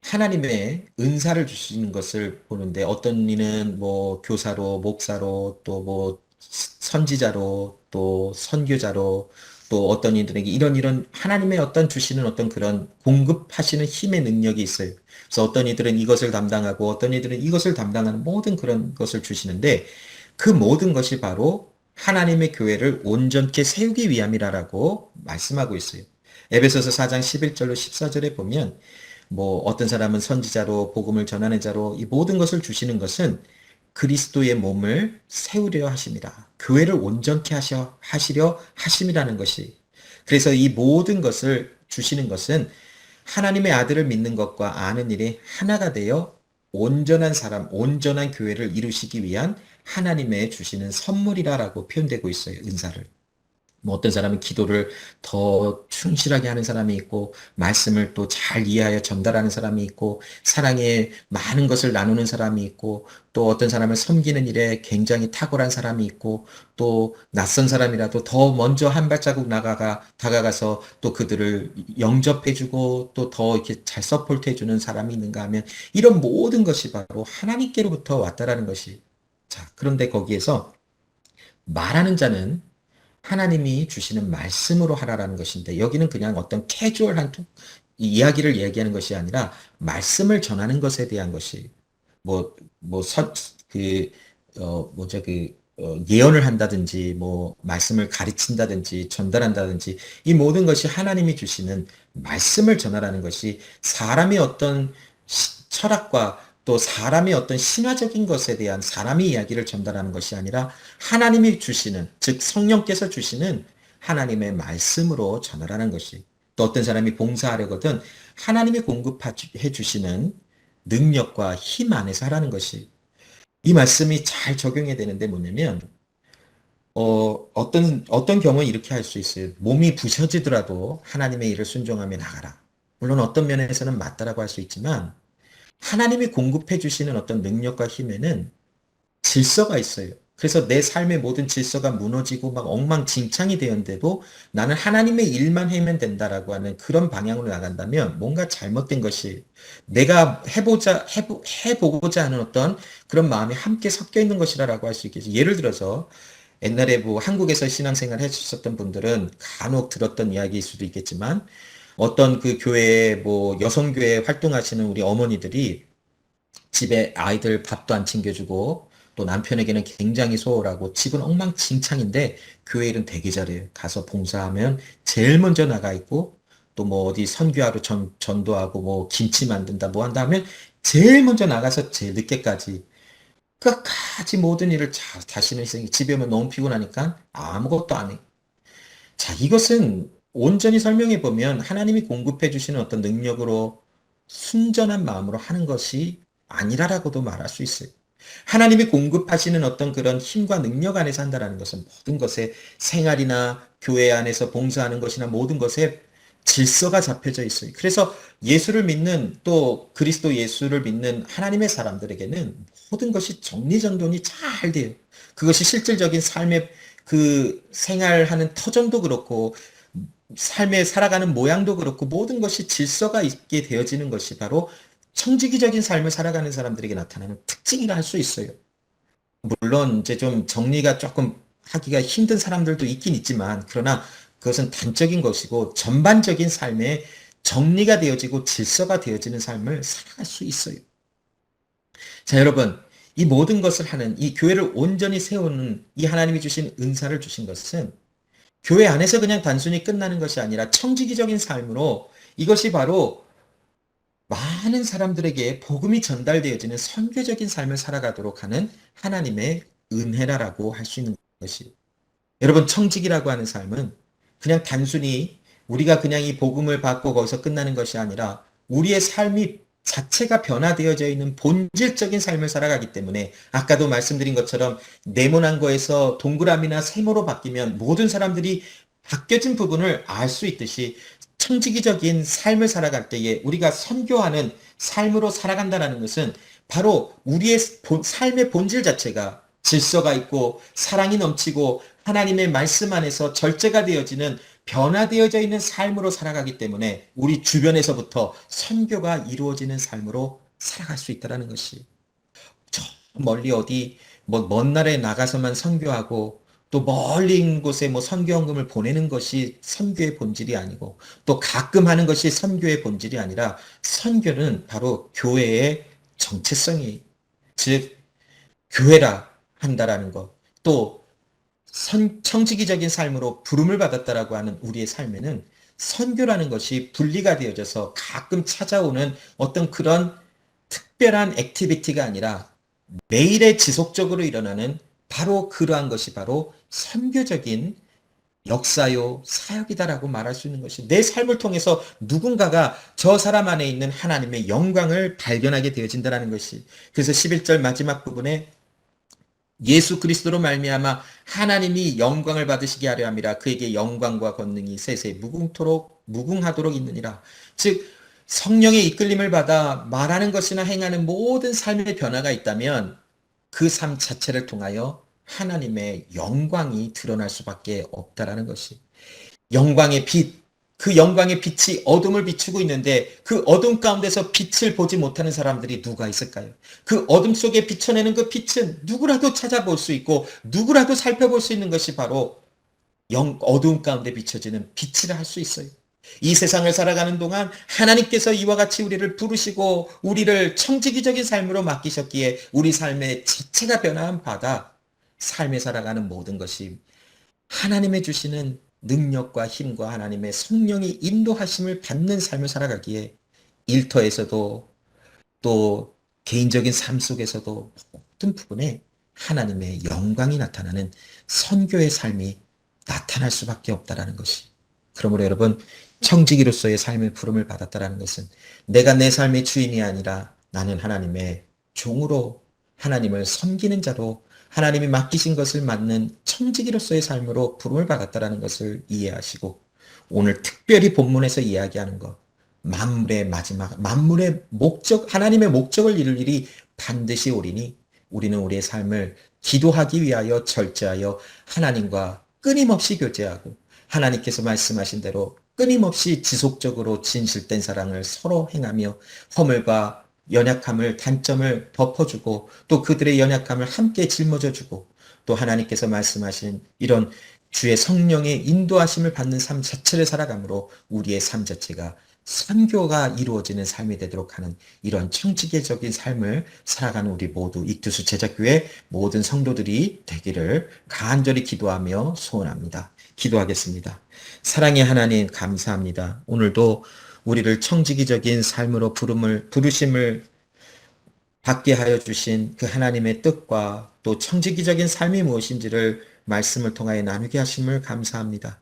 하나님의 은사를 주시는 것을 보는데, 어떤 이는 뭐 교사로, 목사로, 또 뭐 선지자로, 또 선교자로, 또 어떤 이들에게 이런 하나님의 어떤 주시는 어떤 그런 공급하시는 힘의 능력이 있어요. 그래서 어떤 이들은 이것을 담당하고 어떤 이들은 이것을 담당하는 모든 그런 것을 주시는데, 그 모든 것이 바로 하나님의 교회를 온전케 세우기 위함이라고 말씀하고 있어요. 에베소서 4장 11절로 14절에 보면 뭐 어떤 사람은 선지자로, 복음을 전하는 자로, 이 모든 것을 주시는 것은 그리스도의 몸을 세우려 하심이라. 교회를 온전케 하시려 하심이라는 것이. 그래서 이 모든 것을 주시는 것은 하나님의 아들을 믿는 것과 아는 일이 하나가 되어 온전한 사람, 온전한 교회를 이루시기 위한 하나님의 주시는 선물이라고 표현되고 있어요. 은사를. 뭐 어떤 사람은 기도를 더 충실하게 하는 사람이 있고, 말씀을 또 잘 이해하여 전달하는 사람이 있고, 사랑에 많은 것을 나누는 사람이 있고, 또 어떤 사람을 섬기는 일에 굉장히 탁월한 사람이 있고, 또 낯선 사람이라도 더 먼저 한 발자국 다가가서 또 그들을 영접해주고 또 더 이렇게 잘 서포트해주는 사람이 있는가 하면, 이런 모든 것이 바로 하나님께로부터 왔다라는 것이. 자, 그런데 거기에서 말하는 자는 하나님이 주시는 말씀으로 하라라는 것인데, 여기는 그냥 어떤 캐주얼한 이야기를 얘기하는 것이 아니라 말씀을 전하는 것에 대한 것이, 뭐 예언을 한다든지 뭐 말씀을 가르친다든지 전달한다든지, 이 모든 것이 하나님이 주시는 말씀을 전하라는 것이 사람의 어떤 철학과 또 사람의 어떤 신화적인 것에 대한 사람의 이야기를 전달하는 것이 아니라 하나님이 주시는, 즉 성령께서 주시는 하나님의 말씀으로 전하라는 것이. 또 어떤 사람이 봉사하려거든 하나님이 공급해 주시는 능력과 힘 안에서 하라는 것이. 이 말씀이 잘 적용이 되는데 뭐냐면, 어떤 경우는 이렇게 할 수 있어요. 몸이 부셔지더라도 하나님의 일을 순종하며 나가라. 물론 어떤 면에서는 맞다라고 할 수 있지만, 하나님이 공급해 주시는 어떤 능력과 힘에는 질서가 있어요. 그래서 내 삶의 모든 질서가 무너지고 막 엉망진창이 되었는데도 나는 하나님의 일만 하면 된다라고 하는 그런 방향으로 나간다면 뭔가 잘못된 것이, 내가 해보고자 하는 어떤 그런 마음이 함께 섞여 있는 것이라고 할 수 있겠죠. 예를 들어서 옛날에 뭐 한국에서 신앙생활 했었던 분들은 간혹 들었던 이야기일 수도 있겠지만, 어떤 그 교회에 뭐 여성교회 활동하시는 우리 어머니들이 집에 아이들 밥도 안 챙겨주고 또 남편에게는 굉장히 소홀하고 집은 엉망진창인데 교회 일은 되게 잘해요. 가서 봉사하면 제일 먼저 나가 있고 또 뭐 어디 선교하러 전도하고 뭐 김치 만든다 뭐 한다 하면 제일 먼저 나가서 제일 늦게까지 끝까지 모든 일을 자신을 희생해. 집에 오면 너무 피곤하니까 아무것도 안 해. 자, 이것은 온전히 설명해 보면 하나님이 공급해 주시는 어떤 능력으로 순전한 마음으로 하는 것이 아니라라고도 말할 수 있어요. 하나님이 공급하시는 어떤 그런 힘과 능력 안에서 한다라는 것은 모든 것에 생활이나 교회 안에서 봉사하는 것이나 모든 것에 질서가 잡혀져 있어요. 그래서 예수를 믿는 또 그리스도 예수를 믿는 하나님의 사람들에게는 모든 것이 정리정돈이 잘 돼요. 그것이 실질적인 삶의 그 생활하는 터전도 그렇고 삶에 살아가는 모양도 그렇고 모든 것이 질서가 있게 되어지는 것이 바로 청지기적인 삶을 살아가는 사람들에게 나타나는 특징이라 할 수 있어요. 물론 이제 좀 정리가 조금 하기가 힘든 사람들도 있긴 있지만 그러나 그것은 단적인 것이고 전반적인 삶에 정리가 되어지고 질서가 되어지는 삶을 살아갈 수 있어요. 자, 여러분, 이 모든 것을 하는 이 교회를 온전히 세우는 이 하나님이 주신 은사를 주신 것은 교회 안에서 그냥 단순히 끝나는 것이 아니라 청지기적인 삶으로 이것이 바로 많은 사람들에게 복음이 전달되어지는 선교적인 삶을 살아가도록 하는 하나님의 은혜라고 할 수 있는 것이. 여러분, 청직이라고 하는 삶은 그냥 단순히 우리가 그냥 이 복음을 받고 거기서 끝나는 것이 아니라 우리의 삶이 자체가 변화되어져 있는 본질적인 삶을 살아가기 때문에 아까도 말씀드린 것처럼 네모난 거에서 동그라미나 세모로 바뀌면 모든 사람들이 바뀌어진 부분을 알 수 있듯이 청지기적인 삶을 살아갈 때에 우리가 선교하는 삶으로 살아간다는 것은 바로 우리의 삶의 본질 자체가 질서가 있고 사랑이 넘치고 하나님의 말씀 안에서 절제가 되어지는 변화되어져 있는 삶으로 살아가기 때문에 우리 주변에서부터 선교가 이루어지는 삶으로 살아갈 수 있다는 것이 저 멀리 어디 뭐 먼 나라에 나가서만 선교하고 또 멀리 있는 곳에 뭐 선교헌금을 보내는 것이 선교의 본질이 아니고 또 가끔 하는 것이 선교의 본질이 아니라 선교는 바로 교회의 정체성이 즉 교회라 한다라는 것 또 청지기적인 삶으로 부름을 받았다라고 하는 우리의 삶에는 선교라는 것이 분리가 되어져서 가끔 찾아오는 어떤 그런 특별한 액티비티가 아니라 매일의 지속적으로 일어나는 바로 그러한 것이 바로 선교적인 역사요, 사역이다라고 말할 수 있는 것이 내 삶을 통해서 누군가가 저 사람 안에 있는 하나님의 영광을 발견하게 되어진다는 것이 그래서 11절 마지막 부분에 예수 그리스도로 말미암아 하나님이 영광을 받으시게 하려 함이라 그에게 영광과 권능이 세세 무궁하도록 있느니라. 즉 성령의 이끌림을 받아 말하는 것이나 행하는 모든 삶의 변화가 있다면 그 삶 자체를 통하여 하나님의 영광이 드러날 수밖에 없다라는 것이 영광의 빛, 그 영광의 빛이 어둠을 비추고 있는데 그 어둠 가운데서 빛을 보지 못하는 사람들이 누가 있을까요? 그 어둠 속에 비춰내는 그 빛은 누구라도 찾아볼 수 있고 누구라도 살펴볼 수 있는 것이 바로 어둠 가운데 비춰지는 빛이라 할 수 있어요. 이 세상을 살아가는 동안 하나님께서 이와 같이 우리를 부르시고 우리를 청지기적인 삶으로 맡기셨기에 우리 삶의 자체가 변화한 바다 삶에 살아가는 모든 것이 하나님의 주시는 능력과 힘과 하나님의 성령이 인도하심을 받는 삶을 살아가기에 일터에서도 또 개인적인 삶 속에서도 모든 부분에 하나님의 영광이 나타나는 선교의 삶이 나타날 수밖에 없다라는 것이. 그러므로 여러분 청지기로서의 삶의 부름을 받았다라는 것은 내가 내 삶의 주인이 아니라 나는 하나님의 종으로 하나님을 섬기는 자로 하나님이 맡기신 것을 맡는 청지기로서의 삶으로 부름을 받았다라는 것을 이해하시고 오늘 특별히 본문에서 이야기하는 것 만물의 마지막 만물의 목적 하나님의 목적을 이룰 일이 반드시 오리니 우리는 우리의 삶을 기도하기 위하여 절제하여 하나님과 끊임없이 교제하고 하나님께서 말씀하신 대로 끊임없이 지속적으로 진실된 사랑을 서로 행하며 허물과 연약함을 단점을 덮어주고 또 그들의 연약함을 함께 짊어져주고 또 하나님께서 말씀하신 이런 주의 성령의 인도하심을 받는 삶 자체를 살아감으로 우리의 삶 자체가 선교가 이루어지는 삶이 되도록 하는 이런 청지기적인 삶을 살아가는 우리 모두 익투스 제자교회 모든 성도들이 되기를 간절히 기도하며 소원합니다. 기도하겠습니다. 사랑의 하나님 감사합니다. 오늘도 우리를 청지기적인 삶으로 부르심을 받게 하여 주신 그 하나님의 뜻과 또 청지기적인 삶이 무엇인지를 말씀을 통하여 나누게 하심을 감사합니다.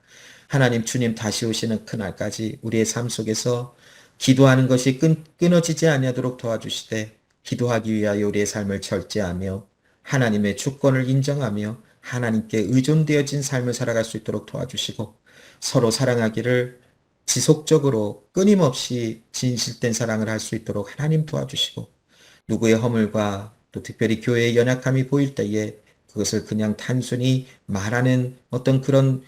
하나님 주님 다시 오시는 그날까지 우리의 삶 속에서 기도하는 것이 끊어지지 아니하도록 도와주시되 기도하기 위하여 우리의 삶을 절제하며 하나님의 주권을 인정하며 하나님께 의존되어진 삶을 살아갈 수 있도록 도와주시고 서로 사랑하기를 지속적으로 끊임없이 진실된 사랑을 할 수 있도록 하나님 도와주시고 누구의 허물과 또 특별히 교회의 연약함이 보일 때에 그것을 그냥 단순히 말하는 어떤 그런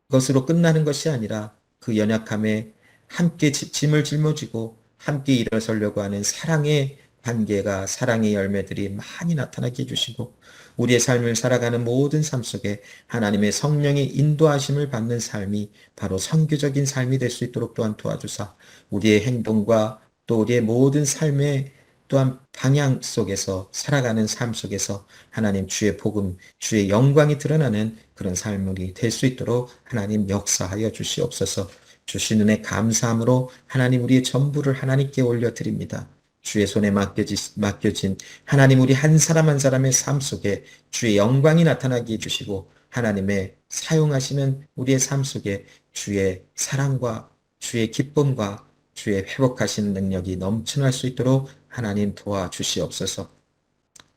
것으로 끝나는 것이 아니라 그 연약함에 함께 짐을 짊어지고 함께 일어서려고 하는 사랑의 관계가 사랑의 열매들이 많이 나타나게 해주시고 우리의 삶을 살아가는 모든 삶 속에 하나님의 성령의 인도하심을 받는 삶이 바로 선교적인 삶이 될 수 있도록 또한 도와주사 우리의 행동과 또 우리의 모든 삶의 또한 방향 속에서 살아가는 삶 속에서 하나님 주의 복음, 주의 영광이 드러나는 그런 삶이 될 수 있도록 하나님 역사하여 주시옵소서. 주신 은혜 감사함으로 하나님 우리의 전부를 하나님께 올려드립니다. 주의 손에 맡겨진 하나님 우리 한 사람 한 사람의 삶 속에 주의 영광이 나타나게 해주시고 하나님의 사용하시는 우리의 삶 속에 주의 사랑과 주의 기쁨과 주의 회복하시는 능력이 넘쳐날 수 있도록 하나님 도와주시옵소서.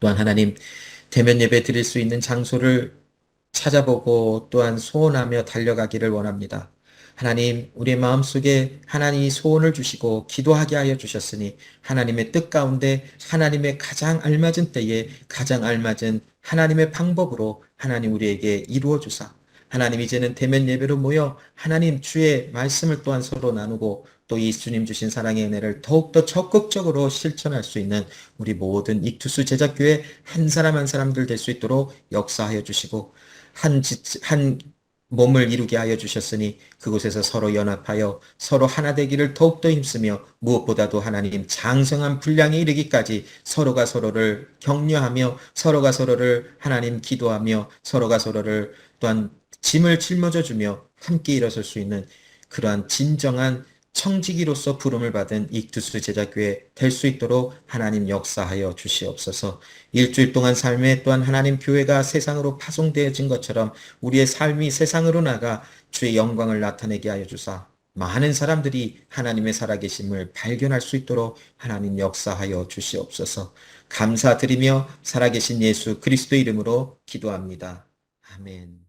또한 하나님 대면 예배 드릴 수 있는 장소를 찾아보고 또한 소원하며 달려가기를 원합니다. 하나님 우리의 마음속에 하나님이 소원을 주시고 기도하게 하여 주셨으니 하나님의 뜻 가운데 하나님의 가장 알맞은 때에 가장 알맞은 하나님의 방법으로 하나님 우리에게 이루어 주사 하나님 이제는 대면 예배로 모여 하나님 주의 말씀을 또한 서로 나누고 또 이 주님 주신 사랑의 은혜를 더욱더 적극적으로 실천할 수 있는 우리 모든 익투스 제자교회 한 사람 한 사람들 될 수 있도록 역사하여 주시고 한 몸을 이루게 하여 주셨으니 그곳에서 서로 연합하여 서로 하나 되기를 더욱더 힘쓰며 무엇보다도 하나님 장성한 분량에 이르기까지 서로가 서로를 격려하며 서로가 서로를 하나님 기도하며 서로가 서로를 또한 짐을 짊어져 주며 함께 일어설 수 있는 그러한 진정한 청지기로서 부름을 받은 익투스 제자교회 될 수 있도록 하나님 역사하여 주시옵소서. 일주일 동안 삶에 또한 하나님 교회가 세상으로 파송되어진 것처럼 우리의 삶이 세상으로 나가 주의 영광을 나타내게 하여 주사 많은 사람들이 하나님의 살아계심을 발견할 수 있도록 하나님 역사하여 주시옵소서. 감사드리며 살아계신 예수 그리스도 이름으로 기도합니다. 아멘.